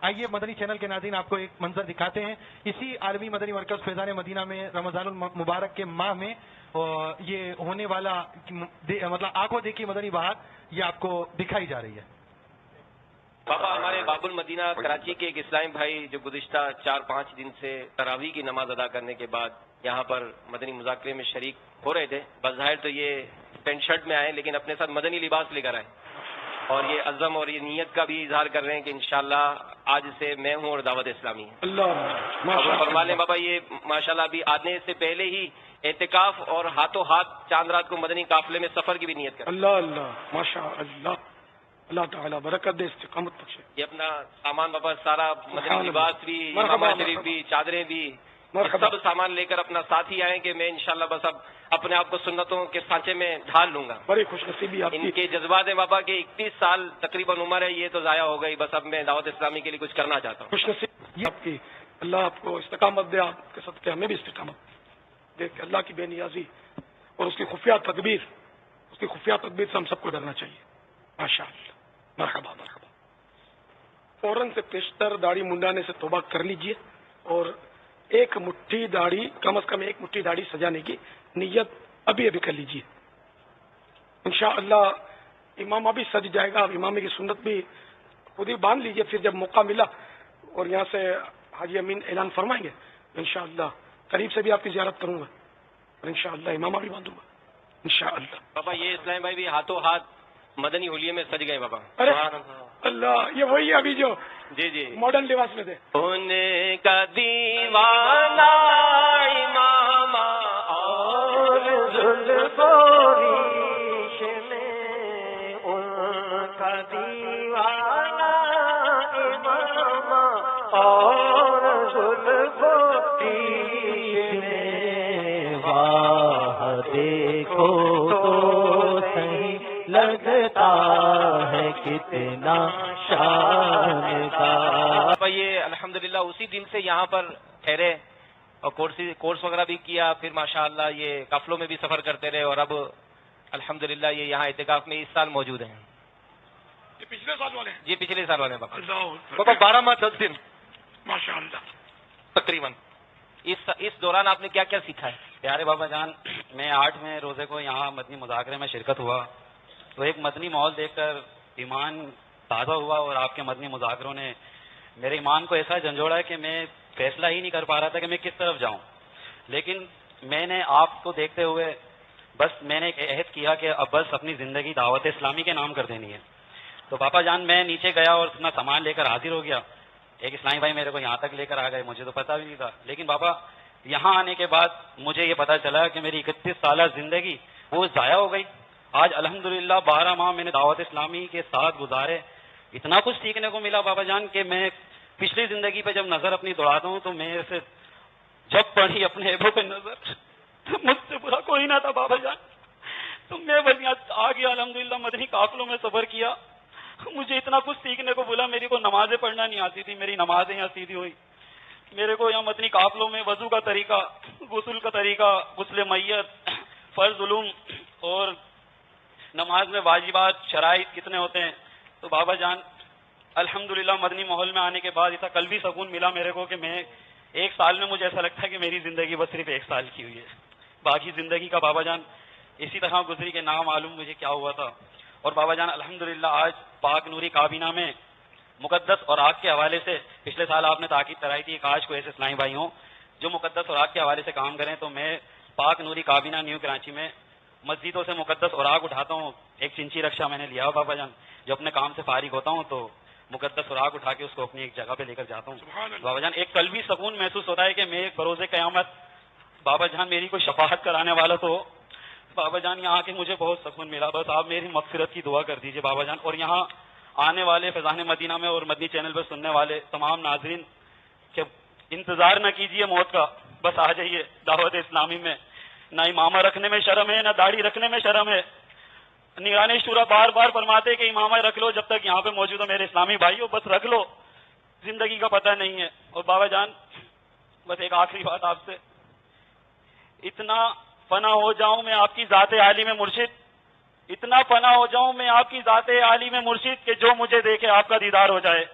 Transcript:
آئیے مدنی چینل کے ناظرین آپ کو ایک منظر دکھاتے ہیں. اسی عالمی مدنی مرکز فیضان مدینہ میں رمضان المبارک کے ماہ میں یہ ہونے والا مطلب آنکھوں دیکھی مدنی بہار یہ آپ کو دکھائی جا رہی ہے. بابا ہمارے باب المدینہ کراچی کے ایک اسلام بھائی جو گزشتہ 4-5 دن سے تراویح کی نماز ادا کرنے کے بعد یہاں پر مدنی مذاکرے میں شریک ہو رہے تھے. بظاہر تو یہ پینٹ شرٹ میں آئے لیکن اپنے ساتھ مدنی لباس لے کر آئے اور یہ عزم اور یہ نیت کا بھی اظہار کر رہے ہیں کہ انشاءاللہ آج سے میں ہوں اور دعوت اسلامی ہے. اللہ فرما لیں بابا یہ ماشاءاللہ ابھی آنے سے پہلے ہی اعتکاف اور ہاتھوں ہاتھ چاند رات کو مدنی قافلے میں سفر کی بھی نیت کریں. اللہ ماشاء اللہ اللہ تعالیٰ برکت دے استقامت بخشے. یہ اپنا سامان بابا سارا مدنی لباس بھی امامہ شریف بھی چادریں بھی سب سامان لے کر اپنا ساتھ ہی آئیں کہ میں انشاءاللہ بس اب اپنے آپ کو سنتوں کے سانچے میں ڈھال لوں گا. بڑی خوش نصیبی ان کے جذبات ہیں بابا کہ 31 سال تقریباً عمر ہے یہ تو ضائع ہو گئی بس اب میں دعوت اسلامی کے لیے کچھ کرنا چاہتا ہوں. خوش نصیبی آپ کی اللہ آپ کو استقامت دے. آپ کے صدقے ہمیں بھی استقامت دے کہ اللہ کی بے نیازی اور اس کی خفیہ تدبیر سے ہم سب کو ڈرنا چاہیے. ماشاء اللہ مرحبا مرحبا. فوراً سے پیشتر داڑھی منڈانے سے توبہ کر لیجئے اور ایک مٹھی داڑھی کم از کم ایک مٹھی داڑھی سجانے کی نیت ابھی کر لیجئے. انشاءاللہ امامہ بھی سج جائے گا. اب امامے کی سنت بھی خود ہی باندھ لیجئے. پھر جب موقع ملا اور یہاں سے حاجی امین اعلان فرمائیں گے انشاءاللہ قریب سے بھی آپ کی زیارت کروں گا اور انشاءاللہ امامہ بھی باندھوں گا انشاءاللہ. بابا یہ اسلام بھائی بھی ہاتھوں ہاتھ مدنی ہولیے میں سج گئے بابا. ارے اللہ یہ وہی ابھی جو جی ماڈرن لباس میں تھے. ہونے کا دیوانہ امامہ اور زلفوں ریش میں ان کا دیوانہ امامہ اور زلفوں ریش میں واہ دیکھو تو صحیح لگتا ہے کتنا شان کا. یہ الحمدللہ اسی دن سے یہاں پر ٹھہرے اور کورس وغیرہ بھی کیا. پھر ماشاءاللہ یہ قافلوں میں بھی سفر کرتے رہے اور اب الحمدللہ یہ یہاں اعتکاف میں اس سال موجود ہیں. یہ پچھلے سال والے جی پچھلے سال والے بابا 12 ماہ 10 دن ماشاءاللہ تقریباً. اس دوران آپ نے کیا کیا سیکھا ہے؟ پیارے بابا جان میں 8ویں روزے کو یہاں مدنی مذاکرے میں شرکت ہوا تو ایک مدنی ماحول دیکھ کر ایمان تازہ ہوا اور آپ کے مدنی مذاکروں نے میرے ایمان کو ایسا جھنجھوڑا ہے کہ میں فیصلہ ہی نہیں کر پا رہا تھا کہ میں کس طرف جاؤں. لیکن میں نے آپ کو دیکھتے ہوئے بس میں نے ایک عہد کیا کہ اب بس اپنی زندگی دعوت اسلامی کے نام کر دینی ہے. تو پاپا جان میں نیچے گیا اور اپنا سامان لے کر حاضر ہو گیا. ایک اسلامی بھائی میرے کو یہاں تک لے کر آ گئے, مجھے تو پتا بھی نہیں تھا. لیکن پاپا یہاں آنے کے بعد مجھے یہ پتا چلا کہ میری 31 سالہ زندگی وہ ضائع ہو گئی. آج الحمدللہ 12 ماہ میں نے دعوت اسلامی کے ساتھ گزارے. اتنا کچھ سیکھنے کو ملا بابا جان کہ میں پچھلی زندگی پہ جب نظر اپنی دوڑاتا ہوں تو میرے سے جب پڑھی اپنے ایبوں پہ نظر تو مجھ سے برا کوئی نہ تھا بابا جان. تو میں بس یہاں آ گیا الحمدللہ مدنی قافلوں میں سفر کیا. مجھے اتنا کچھ سیکھنے کو بولا. میری کو نمازیں پڑھنا نہیں آتی تھی, میری نمازیں یہاں سیدھی ہوئی. میرے کو یہاں مدنی قافلوں میں وضو کا طریقہ, غسل کا طریقہ, غسل میت, فرض علوم اور نماز میں واجبات شرائط کتنے ہوتے ہیں. تو بابا جان الحمدللہ مدنی ماحول میں آنے کے بعد ایسا قلبی سکون ملا میرے کو کہ میں 1 سال میں مجھے ایسا لگتا ہے کہ میری زندگی بس صرف 1 سال کی ہوئی ہے. باقی زندگی کا بابا جان اسی طرح گزری کہ نام معلوم مجھے کیا ہوا تھا. اور بابا جان الحمدللہ آج پاک نوری کابینہ میں مقدس اور آگ کے حوالے سے پچھلے سال آپ نے تاکید کرائی تھی کہ آج کوئی ایسے اسلامی بھائی ہوں جو مقدس اور آگ کے حوالے سے کام کریں. تو میں پاک نوری کابینہ نیو کراچی میں مسجدوں سے مقدس اور آگ اٹھاتا ہوں. ایک چنچی رکشا میں نے لیا ہو بابا جان, جو اپنے کام سے فارغ ہوتا ہوں تو مقدس اور آگ اٹھا کے اس کو اپنی ایک جگہ پہ لے کر جاتا ہوں. بابا جان ایک قلبی سکون محسوس ہوتا ہے کہ میں بروز قیامت بابا جان میری کوئی شفاعت کرانے والا تو بابا جان یہاں آ کے مجھے بہت سکون ملا. بس آپ میری مغفرت کی دعا کر دیجئے بابا جان. اور یہاں آنے والے فیضان مدینہ میں اور مدنی چینل پر سننے والے تمام ناظرین کہ انتظار نہ کیجئے موت کا, بس آ جائیے دعوت اسلامی میں. نہ امامہ رکھنے میں شرم ہے, نہ داڑھی رکھنے میں شرم ہے. نگران شورا بار بار فرماتے کہ امامہ رکھ لو جب تک یہاں پہ موجود ہو میرے اسلامی بھائیو, بس رکھ لو, زندگی کا پتہ نہیں ہے. اور بابا جان بس ایک آخری بات آپ سے, اتنا فنا ہو جاؤں میں آپ کی ذات عالی میں مرشد, اتنا فنا ہو جاؤں میں آپ کی ذات عالی میں مرشد کہ جو مجھے دیکھے آپ کا دیدار ہو جائے.